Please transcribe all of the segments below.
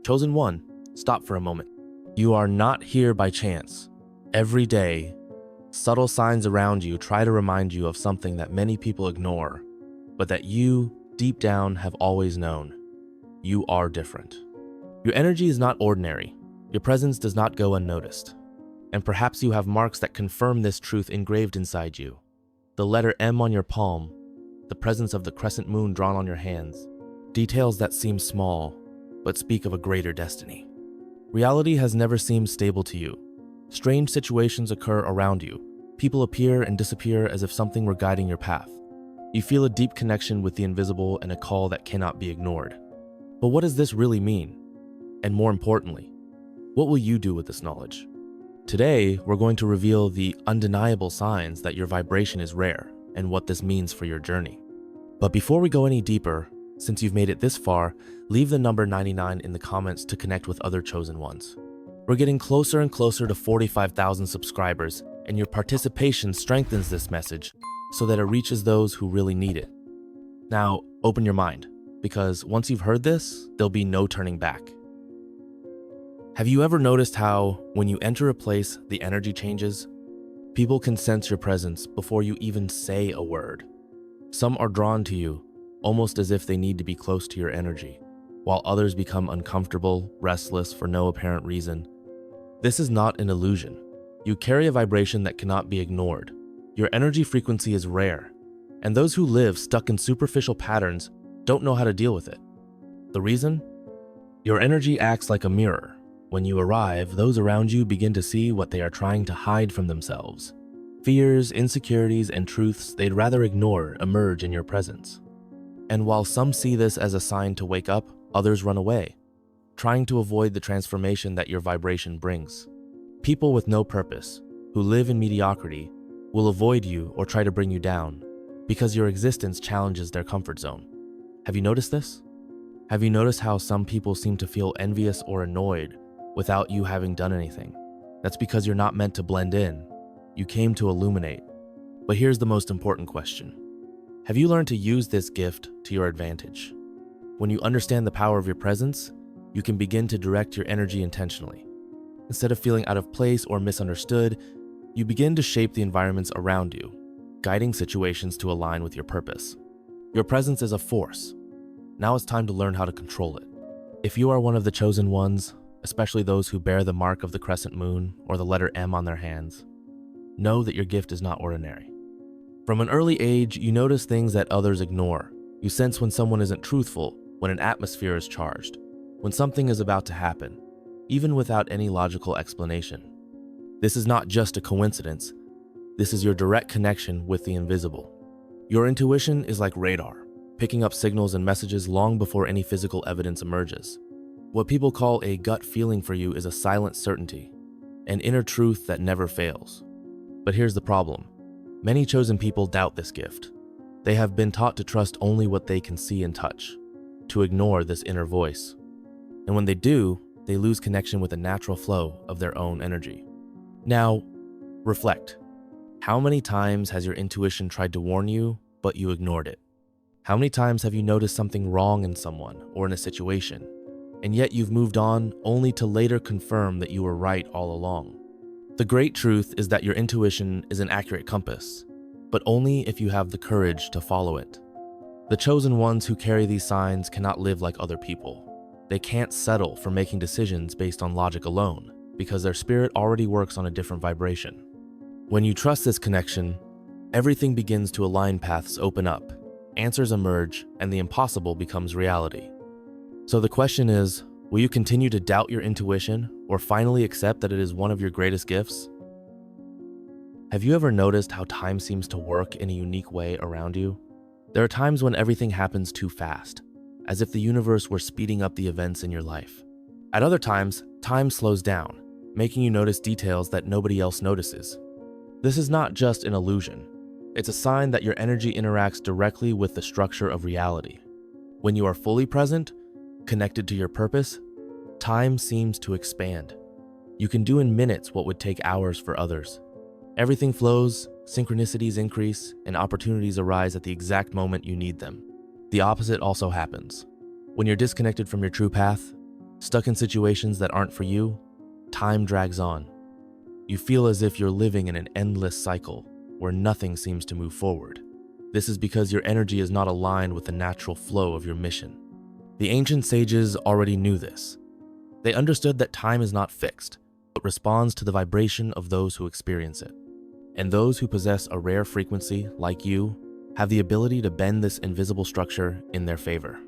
Chosen One, stop for a moment. You are not here by chance. Every day, subtle signs around you try to remind you of something that many people ignore, but that you, deep down, have always known. You are different. Your energy is not ordinary. Your presence does not go unnoticed. And perhaps you have marks that confirm this truth engraved inside you. The letter M on your palm, the presence of the crescent moon drawn on your hands, details that seem small, but speak of a greater destiny. Reality has never seemed stable to you. Strange situations occur around you. People appear and disappear as if something were guiding your path. You feel a deep connection with the invisible and a call that cannot be ignored. But what does this really mean? And more importantly, what will you do with this knowledge? Today, we're going to reveal the undeniable signs that your vibration is rare and what this means for your journey. But before we go any deeper, since you've made it this far, leave the number 99 in the comments to connect with other chosen ones. We're getting closer and closer to 45,000 subscribers, and your participation strengthens this message so that it reaches those who really need it. Now, open your mind, because once you've heard this, there'll be no turning back. Have you ever noticed how, when you enter a place, the energy changes? People can sense your presence before you even say a word. Some are drawn to you, almost as if they need to be close to your energy, while others become uncomfortable, restless for no apparent reason. This is not an illusion. You carry a vibration that cannot be ignored. Your energy frequency is rare, and those who live stuck in superficial patterns don't know how to deal with it. The reason? Your energy acts like a mirror. When you arrive, those around you begin to see what they are trying to hide from themselves. Fears, insecurities, and truths they'd rather ignore emerge in your presence. And while some see this as a sign to wake up, others run away, trying to avoid the transformation that your vibration brings. People with no purpose, who live in mediocrity, will avoid you or try to bring you down, because your existence challenges their comfort zone. Have you noticed this? Have you noticed how some people seem to feel envious or annoyed without you having done anything? That's because you're not meant to blend in. You came to illuminate. But here's the most important question. Have you learned to use this gift to your advantage? When you understand the power of your presence, you can begin to direct your energy intentionally. Instead of feeling out of place or misunderstood, you begin to shape the environments around you, guiding situations to align with your purpose. Your presence is a force. Now it's time to learn how to control it. If you are one of the chosen ones, especially those who bear the mark of the crescent moon or the letter M on their hands, know that your gift is not ordinary. From an early age, you notice things that others ignore. You sense when someone isn't truthful, when an atmosphere is charged, when something is about to happen, even without any logical explanation. This is not just a coincidence. This is your direct connection with the invisible. Your intuition is like radar, picking up signals and messages long before any physical evidence emerges. What people call a gut feeling for you is a silent certainty, an inner truth that never fails. But here's the problem. Many chosen people doubt this gift. They have been taught to trust only what they can see and touch, to ignore this inner voice. And when they do, they lose connection with the natural flow of their own energy. Now, reflect. How many times has your intuition tried to warn you, but you ignored it? How many times have you noticed something wrong in someone or in a situation, and yet you've moved on only to later confirm that you were right all along? The great truth is that your intuition is an accurate compass, but only if you have the courage to follow it. The chosen ones who carry these signs cannot live like other people. They can't settle for making decisions based on logic alone, because their spirit already works on a different vibration. When you trust this connection, everything begins to align, paths open up, answers emerge, and the impossible becomes reality. So the question is, will you continue to doubt your intuition or finally accept that it is one of your greatest gifts? Have you ever noticed how time seems to work in a unique way around you? There are times when everything happens too fast, as if the universe were speeding up the events in your life. At other times, time slows down, making you notice details that nobody else notices. This is not just an illusion. It's a sign that your energy interacts directly with the structure of reality. When you are fully present, connected to your purpose, time seems to expand. You can do in minutes what would take hours for others. Everything flows, synchronicities increase, and opportunities arise at the exact moment you need them. The opposite also happens. When you're disconnected from your true path, Stuck in situations that aren't for you, time drags on. You feel as if you're living in an endless cycle where nothing seems to move forward. This is because your energy is not aligned with the natural flow of your mission. The ancient sages already knew this. They understood that time is not fixed, but responds to the vibration of those who experience it. And those who possess a rare frequency, like you, have the ability to bend this invisible structure in their favor.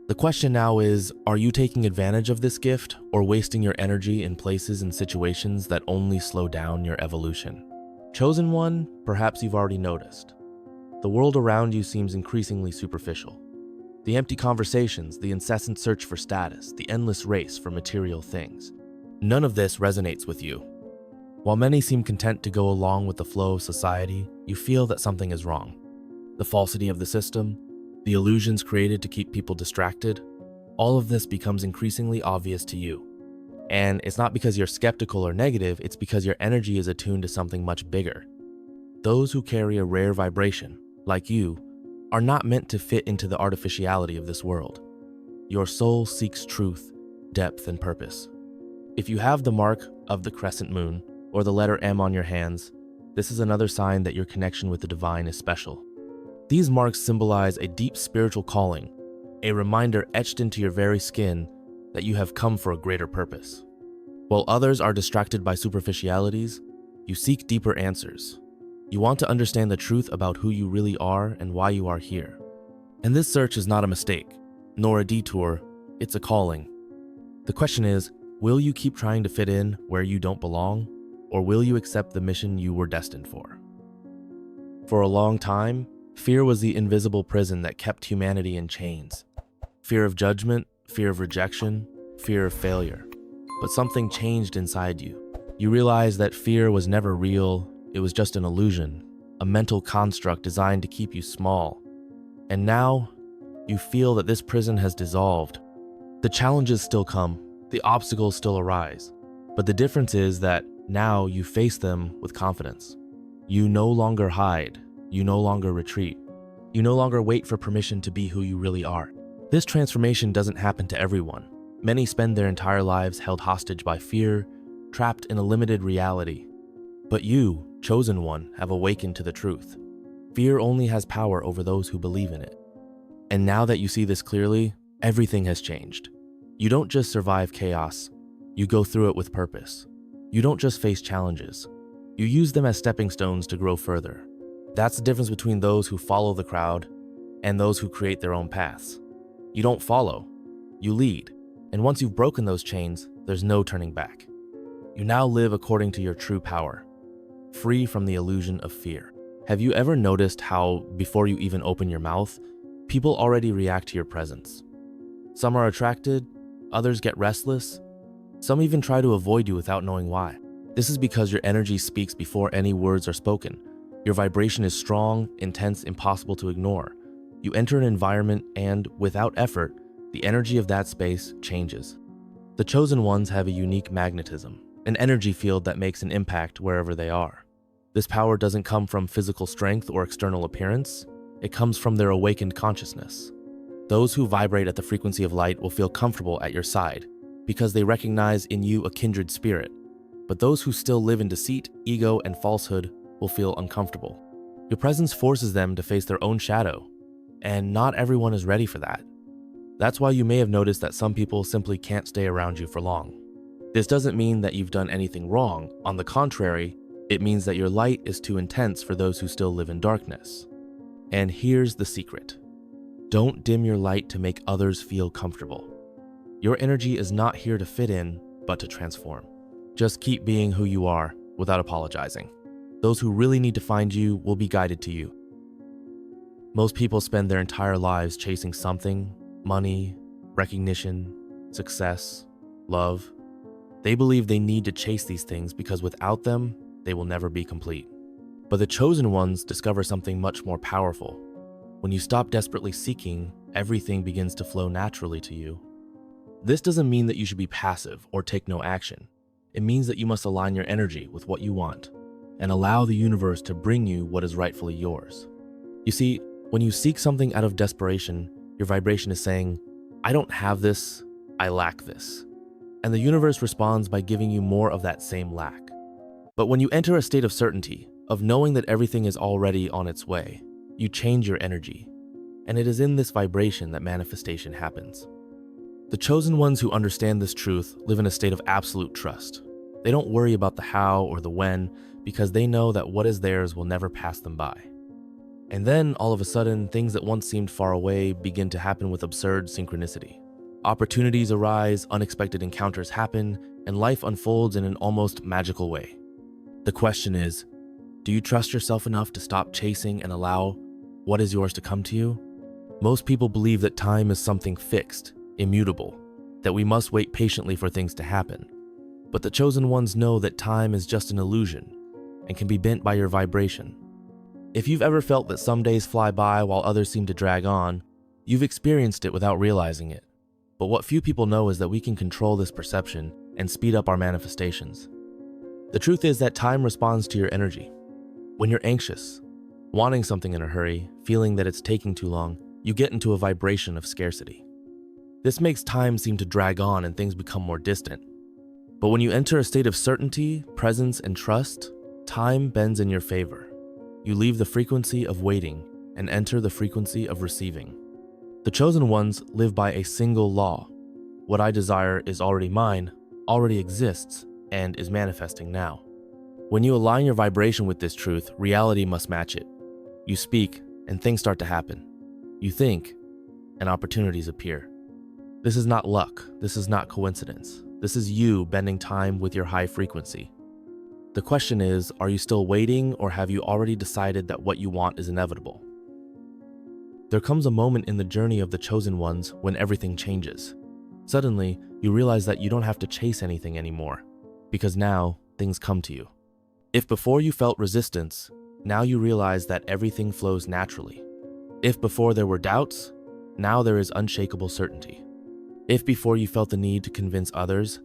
The question now is, are you taking advantage of this gift or wasting your energy in places and situations that only slow down your evolution? Chosen one, perhaps you've already noticed. The world around you seems increasingly superficial. The empty conversations, the incessant search for status, the endless race for material things. None of this resonates with you. While many seem content to go along with the flow of society, you feel that something is wrong. The falsity of the system, the illusions created to keep people distracted, all of this becomes increasingly obvious to you. And it's not because you're skeptical or negative, it's because your energy is attuned to something much bigger. Those who carry a rare vibration, like you, are not meant to fit into the artificiality of this world. Your soul seeks truth, depth, and purpose. If you have the mark of the crescent moon or the letter M on your hands, this is another sign that your connection with the divine is special. These marks symbolize a deep spiritual calling, a reminder etched into your very skin that you have come for a greater purpose. While others are distracted by superficialities, you seek deeper answers. You want to understand the truth about who you really are and why you are here. And this search is not a mistake, nor a detour, it's a calling. The question is, will you keep trying to fit in where you don't belong, or will you accept the mission you were destined for? For a long time, fear was the invisible prison that kept humanity in chains. Fear of judgment, fear of rejection, fear of failure. But something changed inside you. You realized that fear was never real, it was just an illusion, a mental construct designed to keep you small. And now, you feel that this prison has dissolved. The challenges still come, the obstacles still arise, but the difference is that now you face them with confidence. You no longer hide, you no longer retreat, you no longer wait for permission to be who you really are. This transformation doesn't happen to everyone. Many spend their entire lives held hostage by fear, trapped in a limited reality. But you, chosen one, have awakened to the truth. Fear only has power over those who believe in it. And now that you see this clearly, everything has changed. You don't just survive chaos, you go through it with purpose. You don't just face challenges, you use them as stepping stones to grow further. That's the difference between those who follow the crowd and those who create their own paths. You don't follow, you lead. And once you've broken those chains, there's no turning back. You now live according to your true power, free from the illusion of fear. Have you ever noticed how, before you even open your mouth, people already react to your presence? Some are attracted, others get restless, some even try to avoid you without knowing why. This is because your energy speaks before any words are spoken. Your vibration is strong, intense, impossible to ignore. You enter an environment and, without effort, the energy of that space changes. The chosen ones have a unique magnetism, an energy field that makes an impact wherever they are. This power doesn't come from physical strength or external appearance, it comes from their awakened consciousness. Those who vibrate at the frequency of light will feel comfortable at your side because they recognize in you a kindred spirit. But those who still live in deceit, ego, and falsehood will feel uncomfortable. Your presence forces them to face their own shadow, and not everyone is ready for that. That's why you may have noticed that some people simply can't stay around you for long. This doesn't mean that you've done anything wrong. On the contrary, it means that your light is too intense for those who still live in darkness. And here's the secret. Don't dim your light to make others feel comfortable. Your energy is not here to fit in, but to transform. Just keep being who you are without apologizing. Those who really need to find you will be guided to you. Most people spend their entire lives chasing something: money, recognition, success, love. They believe they need to chase these things because without them, they will never be complete. But the chosen ones discover something much more powerful. When you stop desperately seeking, everything begins to flow naturally to you. This doesn't mean that you should be passive or take no action. It means that you must align your energy with what you want and allow the universe to bring you what is rightfully yours. You see, when you seek something out of desperation, your vibration is saying, I don't have this, I lack this. and the universe responds by giving you more of that same lack. But when you enter a state of certainty, of knowing that everything is already on its way, you change your energy, and it is in this vibration that manifestation happens. The chosen ones who understand this truth live in a state of absolute trust. They don't worry about the how or the when, because they know that what is theirs will never pass them by. And then, all of a sudden, things that once seemed far away begin to happen with absurd synchronicity. Opportunities arise, unexpected encounters happen, and life unfolds in an almost magical way. The question is, do you trust yourself enough to stop chasing and allow what is yours to come to you? Most people believe that time is something fixed, immutable, that we must wait patiently for things to happen. But the chosen ones know that time is just an illusion and can be bent by your vibration. If you've ever felt that some days fly by while others seem to drag on, you've experienced it without realizing it. But what few people know is that we can control this perception and speed up our manifestations. The truth is that time responds to your energy. When you're anxious, wanting something in a hurry, feeling that it's taking too long, you get into a vibration of scarcity. This makes time seem to drag on and things become more distant. But when you enter a state of certainty, presence, and trust, time bends in your favor. You leave the frequency of waiting and enter the frequency of receiving. The chosen ones live by a single law. What I desire is already mine, already exists, and is manifesting now. When you align your vibration with this truth, reality must match it. You speak, and things start to happen. You think, and opportunities appear. This is not luck. This is not coincidence. This is you bending time with your high frequency. The question is, are you still waiting, or have you already decided that what you want is inevitable? There comes a moment in the journey of the chosen ones when everything changes. Suddenly, you realize that you don't have to chase anything anymore, because now things come to you. If before you felt resistance, now you realize that everything flows naturally. If before there were doubts, now there is unshakable certainty. If before you felt the need to convince others,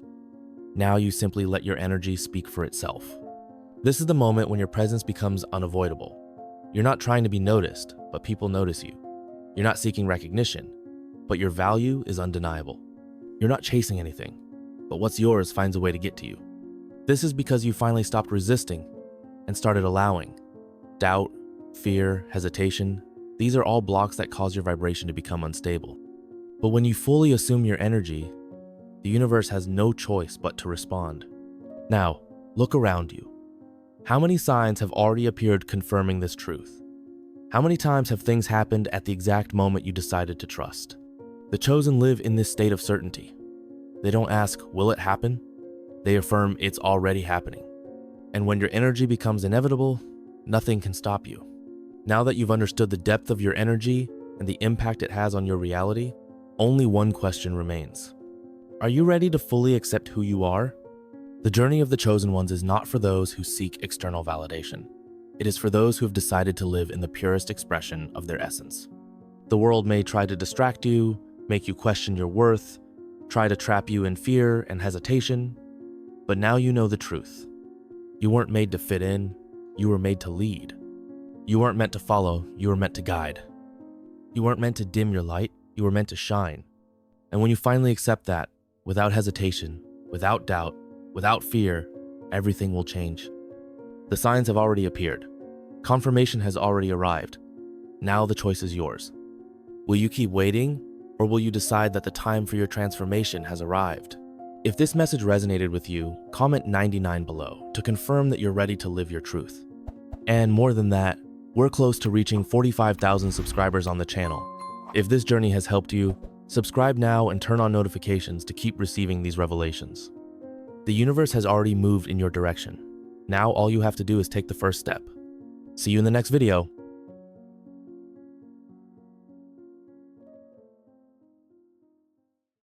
now you simply let your energy speak for itself. This is the moment when your presence becomes unavoidable. You're not trying to be noticed, but people notice you. You're not seeking recognition, but your value is undeniable. You're not chasing anything, but what's yours finds a way to get to you. This is because you finally stopped resisting and started allowing. Doubt, fear, hesitation, these are all blocks that cause your vibration to become unstable. But when you fully assume your energy, the universe has no choice but to respond. Now, look around you. How many signs have already appeared confirming this truth? How many times have things happened at the exact moment you decided to trust? The chosen live in this state of certainty. They don't ask, will it happen? They affirm it's already happening. And when your energy becomes inevitable, nothing can stop you. Now that you've understood the depth of your energy and the impact it has on your reality, only one question remains. Are you ready to fully accept who you are? The journey of the chosen ones is not for those who seek external validation. It is for those who have decided to live in the purest expression of their essence. The world may try to distract you, make you question your worth, try to trap you in fear and hesitation, but now you know the truth. You weren't made to fit in, you were made to lead. You weren't meant to follow, you were meant to guide. You weren't meant to dim your light, you were meant to shine. And when you finally accept that, without hesitation, without doubt, without fear, everything will change. The signs have already appeared. Confirmation has already arrived. Now the choice is yours. Will you keep waiting, or will you decide that the time for your transformation has arrived? If this message resonated with you, comment 99 below to confirm that you're ready to live your truth. And more than that, we're close to reaching 45,000 subscribers on the channel. If this journey has helped you, subscribe now and turn on notifications to keep receiving these revelations. The universe has already moved in your direction. Now all you have to do is take the first step. See you in the next video.